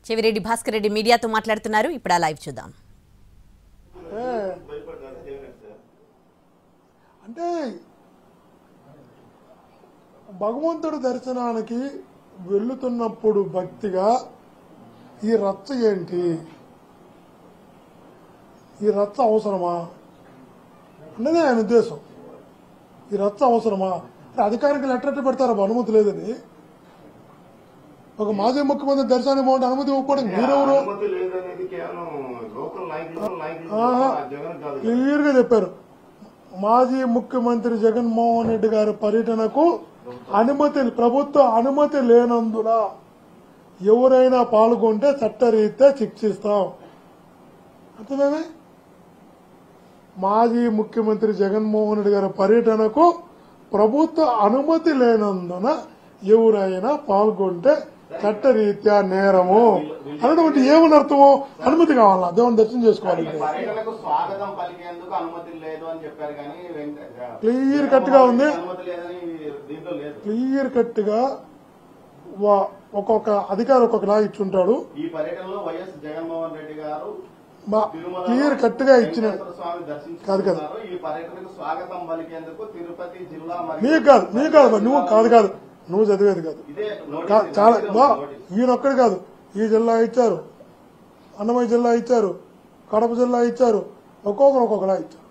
చెవిరెడ్డి భాస్కర్ రెడ్డి మీడియాతో మాట్లాడుతున్నారు. ఇప్పుడు ఆ లైవ్ చూద్దాం. అంటే భగవంతుడి దర్శనానికి వెళ్తున్నప్పుడు భక్తిగా ఈ రచ్చ ఏంటి, ఈ రచ్చ అవసరమా అన్నదే ఆయన ఉద్దేశం. ఈ రచ్చ అవసరమా? అధికారికి లెటర్ పెడతారు అనుమతి లేదని. ఒక మాజీ ముఖ్యమంత్రి దర్శనానికి పోతే అనుమతి ఇవ్వకపోవడం మీరెవరు? క్లియర్ గా చెప్పారు. మాజీ ముఖ్యమంత్రి జగన్మోహన్ రెడ్డి గారి పర్యటనకు ప్రభుత్వ అనుమతి లేనందున ఎవరైనా పాల్గొంటే చట్టరీత్యా శిక్షిస్తాం. అర్థమేమే? మాజీ ముఖ్యమంత్రి జగన్మోహన్ రెడ్డి గారి పర్యటనకు ప్రభుత్వ అనుమతి లేనందున ఎవరైనా పాల్గొంటే చట్టరీత్యా నేరము అన్నటువంటి ఏమని అర్థము? అనుమతి కావాలా? దేవుని దర్శనం చేసుకోవాలంటే క్లియర్ కట్ గా ఉంది. క్లియర్ కట్ గా ఒక్కొక్క అధికారి ఒక్కొక్కలా ఇచ్చుంటాడు. క్లియర్ కట్ గా ఇచ్చిన కాదు కదా, నీకు కాదు నువ్వు కాదు నువ్వు చదివేది కాదు. చాలా ఈయనొక్కడు కాదు, ఈ జిల్లా ఇచ్చారు, అన్నమయ్య జిల్లా ఇచ్చారు, కడప జిల్లా ఇచ్చారు, ఒక్కొక్కరు ఒక్కొక్కలా ఇచ్చారు.